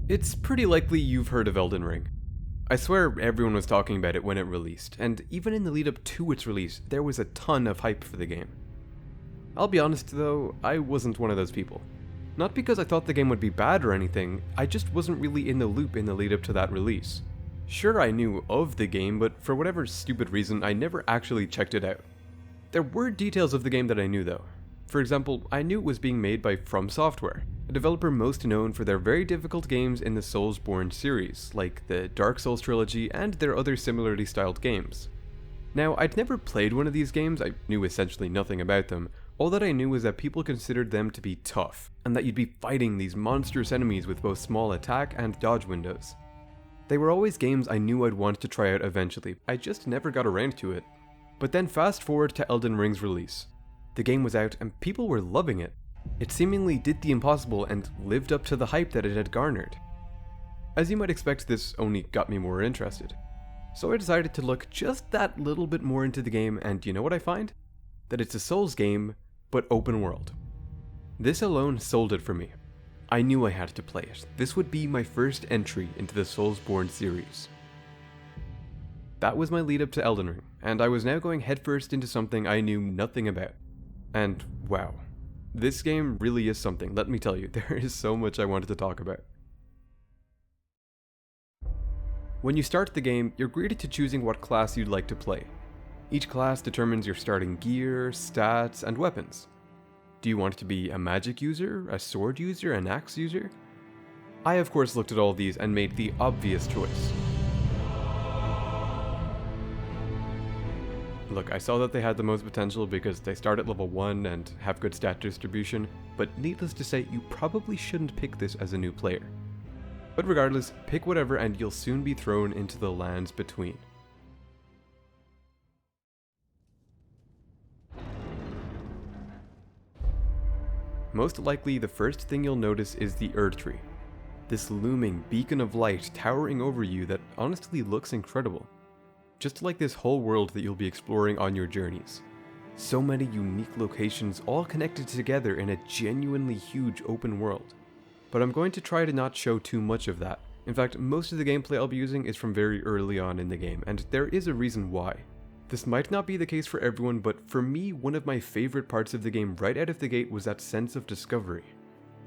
It's pretty likely you've heard of Elden Ring. I swear everyone was talking about it when it released, and even in the lead up to its release, there was a ton of hype for the game. I'll be honest though, I wasn't one of those people. Not because I thought the game would be bad or anything, I just wasn't really in the loop in the lead up to that release. Sure, I knew of the game, but for whatever stupid reason, I never actually checked it out. There were details of the game that I knew though. For example, I knew it was being made by From Software, a developer most known for their very difficult games in the Soulsborne series, like the Dark Souls trilogy and their other similarly styled games. Now, I'd never played one of these games, I knew essentially nothing about them. All that I knew was that people considered them to be tough, and that you'd be fighting these monstrous enemies with both small attack and dodge windows. They were always games I knew I'd want to try out eventually, I just never got around to it. But then fast forward to Elden Ring's release. The game was out and people were loving it. It seemingly did the impossible and lived up to the hype that it had garnered. As you might expect, this only got me more interested. So I decided to look just that little bit more into the game, and you know what I find? That it's a Souls game, but open world. This alone sold it for me. I knew I had to play it. This would be my first entry into the Soulsborne series. That was my lead up to Elden Ring, and I was now going headfirst into something I knew nothing about. And wow, this game really is something, let me tell you, there is so much I wanted to talk about. When you start the game, you're greeted to choosing what class you'd like to play. Each class determines your starting gear, stats, and weapons. Do you want to be a magic user, a sword user, an axe user? I of course looked at all of these and made the obvious choice. Look, I saw that they had the most potential because they start at level 1 and have good stat distribution, but needless to say, you probably shouldn't pick this as a new player. But regardless, pick whatever and you'll soon be thrown into the lands between. Most likely, the first thing you'll notice is the Erd Tree. This looming beacon of light towering over you that honestly looks incredible. Just like this whole world that you'll be exploring on your journeys. So many unique locations all connected together in a genuinely huge open world. But I'm going to try to not show too much of that. In fact, most of the gameplay I'll be using is from very early on in the game, and there is a reason why. This might not be the case for everyone, but for me, one of my favorite parts of the game right out of the gate was that sense of discovery.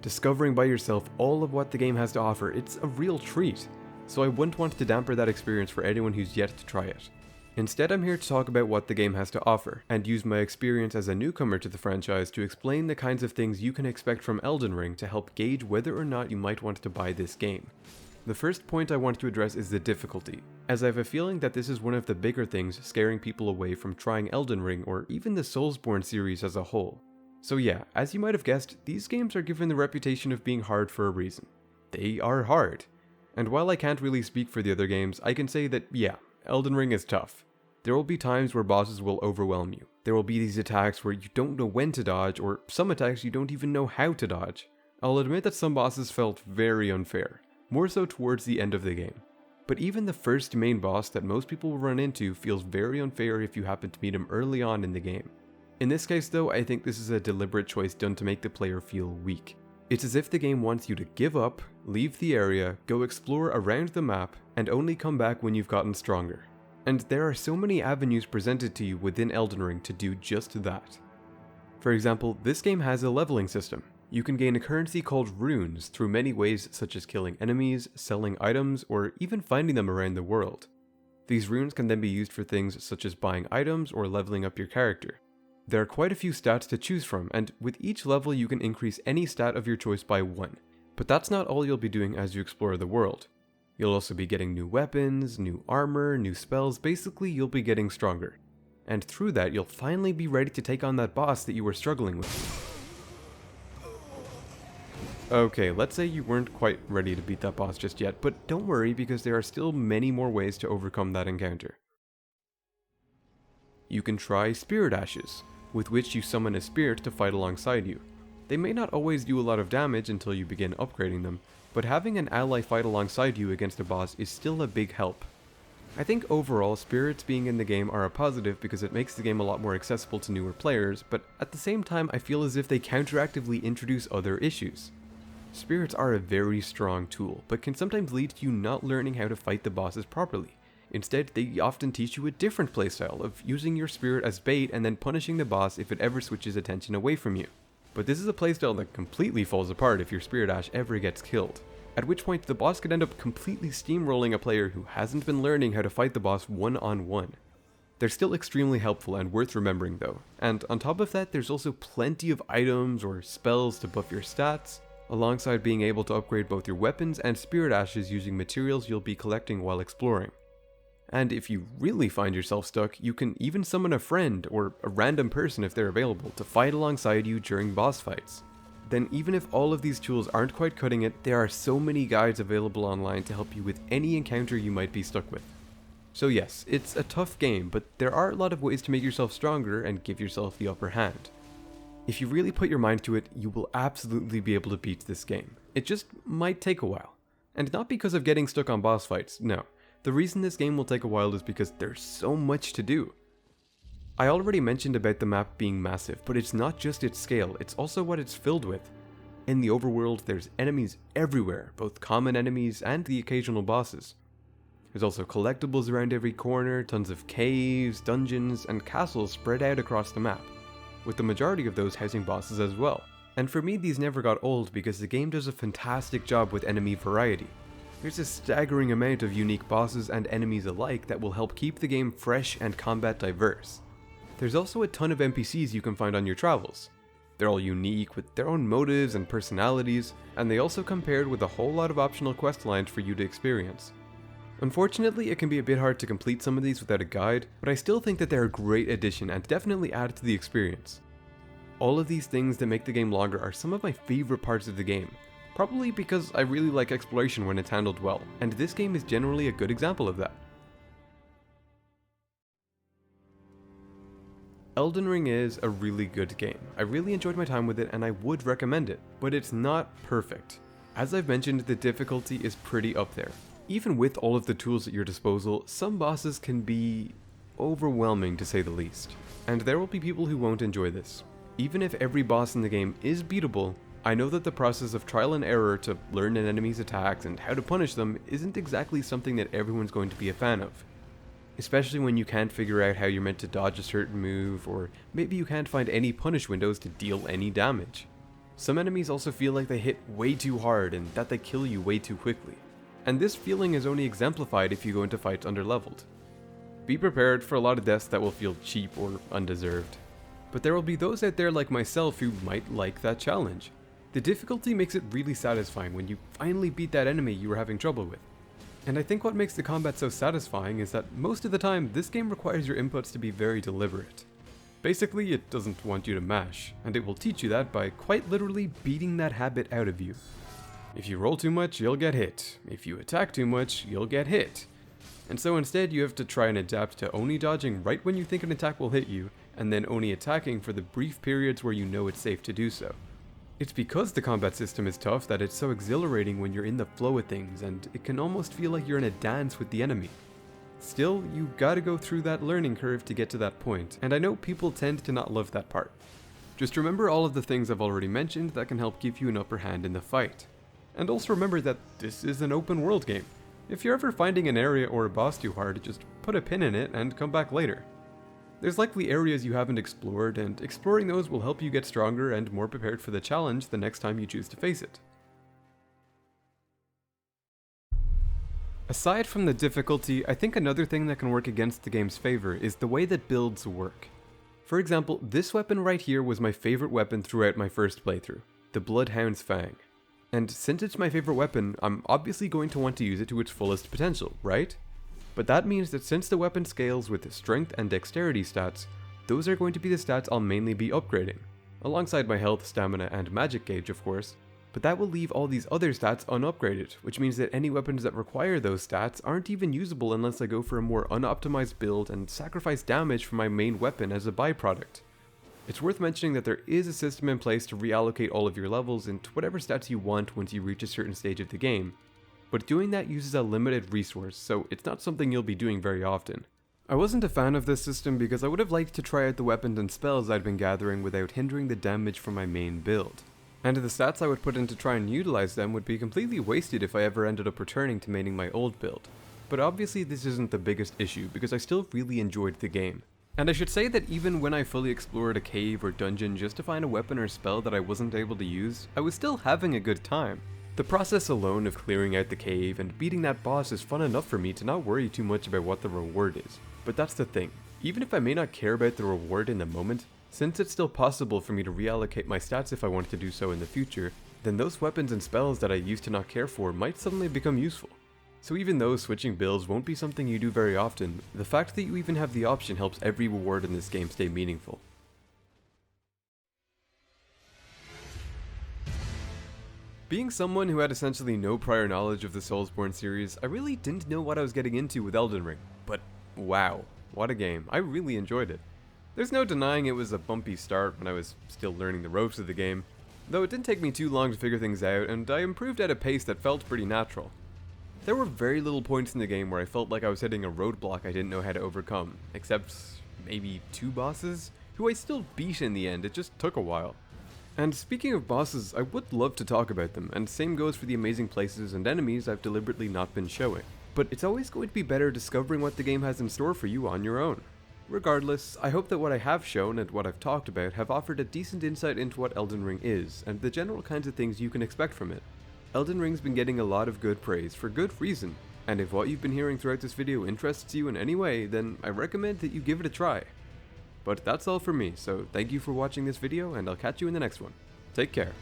Discovering by yourself all of what the game has to offer, it's a real treat. So I wouldn't want to damper that experience for anyone who's yet to try it. Instead, I'm here to talk about what the game has to offer, and use my experience as a newcomer to the franchise to explain the kinds of things you can expect from Elden Ring to help gauge whether or not you might want to buy this game. The first point I want to address is the difficulty, as I have a feeling that this is one of the bigger things scaring people away from trying Elden Ring or even the Soulsborne series as a whole. So yeah, as you might have guessed, these games are given the reputation of being hard for a reason. They are hard. And while I can't really speak for the other games, I can say that yeah, Elden Ring is tough. There will be times where bosses will overwhelm you. There will be these attacks where you don't know when to dodge, or some attacks you don't even know how to dodge. I'll admit that some bosses felt very unfair, more so towards the end of the game. But even the first main boss that most people will run into feels very unfair if you happen to meet him early on in the game. In this case though, I think this is a deliberate choice done to make the player feel weak. It's as if the game wants you to give up, leave the area, go explore around the map, and only come back when you've gotten stronger. And there are so many avenues presented to you within Elden Ring to do just that. For example, this game has a leveling system. You can gain a currency called runes through many ways such as killing enemies, selling items, or even finding them around the world. These runes can then be used for things such as buying items or leveling up your character. There are quite a few stats to choose from, and with each level you can increase any stat of your choice by 1. But that's not all you'll be doing as you explore the world. You'll also be getting new weapons, new armor, new spells, basically you'll be getting stronger. And through that you'll finally be ready to take on that boss that you were struggling with. Okay, let's say you weren't quite ready to beat that boss just yet, but don't worry because there are still many more ways to overcome that encounter. You can try Spirit Ashes, with which you summon a spirit to fight alongside you. They may not always do a lot of damage until you begin upgrading them, but having an ally fight alongside you against a boss is still a big help. I think overall, spirits being in the game are a positive because it makes the game a lot more accessible to newer players, but at the same time I feel as if they counteractively introduce other issues. Spirits are a very strong tool, but can sometimes lead to you not learning how to fight the bosses properly. Instead, they often teach you a different playstyle of using your spirit as bait and then punishing the boss if it ever switches attention away from you. But this is a playstyle that completely falls apart if your Spirit Ash ever gets killed, at which point the boss could end up completely steamrolling a player who hasn't been learning how to fight the boss one-on-one. They're still extremely helpful and worth remembering though, and on top of that there's also plenty of items or spells to buff your stats, alongside being able to upgrade both your weapons and Spirit Ashes using materials you'll be collecting while exploring. And if you really find yourself stuck, you can even summon a friend or a random person if they're available to fight alongside you during boss fights. Then even if all of these tools aren't quite cutting it, there are so many guides available online to help you with any encounter you might be stuck with. So yes, it's a tough game, but there are a lot of ways to make yourself stronger and give yourself the upper hand. If you really put your mind to it, you will absolutely be able to beat this game. It just might take a while. And not because of getting stuck on boss fights, no. The reason this game will take a while is because there's so much to do. I already mentioned about the map being massive, but it's not just its scale, it's also what it's filled with. In the overworld, there's enemies everywhere, both common enemies and the occasional bosses. There's also collectibles around every corner, tons of caves, dungeons, and castles spread out across the map, with the majority of those housing bosses as well. And for me, these never got old because the game does a fantastic job with enemy variety. There's a staggering amount of unique bosses and enemies alike that will help keep the game fresh and combat diverse. There's also a ton of NPCs you can find on your travels. They're all unique with their own motives and personalities, and they also come paired with a whole lot of optional quest lines for you to experience. Unfortunately, it can be a bit hard to complete some of these without a guide, but I still think that they're a great addition and definitely add to the experience. All of these things that make the game longer are some of my favorite parts of the game. Probably because I really like exploration when it's handled well, and this game is generally a good example of that. Elden Ring is a really good game. I really enjoyed my time with it and I would recommend it, but it's not perfect. As I've mentioned, the difficulty is pretty up there. Even with all of the tools at your disposal, some bosses can be overwhelming to say the least, and there will be people who won't enjoy this. Even if every boss in the game is beatable, I know that the process of trial and error to learn an enemy's attacks and how to punish them isn't exactly something that everyone's going to be a fan of. Especially when you can't figure out how you're meant to dodge a certain move, or maybe you can't find any punish windows to deal any damage. Some enemies also feel like they hit way too hard and that they kill you way too quickly. And this feeling is only exemplified if you go into fights underleveled. Be prepared for a lot of deaths that will feel cheap or undeserved. But there will be those out there like myself who might like that challenge. The difficulty makes it really satisfying when you finally beat that enemy you were having trouble with. And I think what makes the combat so satisfying is that most of the time this game requires your inputs to be very deliberate. Basically, it doesn't want you to mash, and it will teach you that by quite literally beating that habit out of you. If you roll too much, you'll get hit. If you attack too much, you'll get hit. And so instead you have to try and adapt to only dodging right when you think an attack will hit you, and then only attacking for the brief periods where you know it's safe to do so. It's because the combat system is tough that it's so exhilarating when you're in the flow of things, and it can almost feel like you're in a dance with the enemy. Still, you gotta go through that learning curve to get to that point, and I know people tend to not love that part. Just remember all of the things I've already mentioned that can help give you an upper hand in the fight. And also remember that this is an open world game. If you're ever finding an area or a boss too hard, just put a pin in it and come back later. There's likely areas you haven't explored, and exploring those will help you get stronger and more prepared for the challenge the next time you choose to face it. Aside from the difficulty, I think another thing that can work against the game's favor is the way that builds work. For example, this weapon right here was my favorite weapon throughout my first playthrough, the Bloodhound's Fang. And since it's my favorite weapon, I'm obviously going to want to use it to its fullest potential, right? But that means that since the weapon scales with strength and dexterity stats, those are going to be the stats I'll mainly be upgrading, alongside my health, stamina, and magic gauge of course, but that will leave all these other stats unupgraded, which means that any weapons that require those stats aren't even usable unless I go for a more unoptimized build and sacrifice damage from my main weapon as a byproduct. It's worth mentioning that there is a system in place to reallocate all of your levels into whatever stats you want once you reach a certain stage of the game, but doing that uses a limited resource, so it's not something you'll be doing very often. I wasn't a fan of this system because I would have liked to try out the weapons and spells I'd been gathering without hindering the damage from my main build. And the stats I would put in to try and utilize them would be completely wasted if I ever ended up returning to maining my old build. But obviously this isn't the biggest issue because I still really enjoyed the game. And I should say that even when I fully explored a cave or dungeon just to find a weapon or spell that I wasn't able to use, I was still having a good time. The process alone of clearing out the cave and beating that boss is fun enough for me to not worry too much about what the reward is. But that's the thing, even if I may not care about the reward in the moment, since it's still possible for me to reallocate my stats if I wanted to do so in the future, then those weapons and spells that I used to not care for might suddenly become useful. So even though switching builds won't be something you do very often, the fact that you even have the option helps every reward in this game stay meaningful. Being someone who had essentially no prior knowledge of the Soulsborne series, I really didn't know what I was getting into with Elden Ring, but wow, what a game. I really enjoyed it. There's no denying it was a bumpy start when I was still learning the ropes of the game, though it didn't take me too long to figure things out, and I improved at a pace that felt pretty natural. There were very little points in the game where I felt like I was hitting a roadblock I didn't know how to overcome, except maybe 2 bosses, who I still beat in the end, it just took a while. And speaking of bosses, I would love to talk about them, and same goes for the amazing places and enemies I've deliberately not been showing. But it's always going to be better discovering what the game has in store for you on your own. Regardless, I hope that what I have shown and what I've talked about have offered a decent insight into what Elden Ring is, and the general kinds of things you can expect from it. Elden Ring's been getting a lot of good praise for good reason, and if what you've been hearing throughout this video interests you in any way, then I recommend that you give it a try. But that's all for me, so thank you for watching this video, and I'll catch you in the next one. Take care.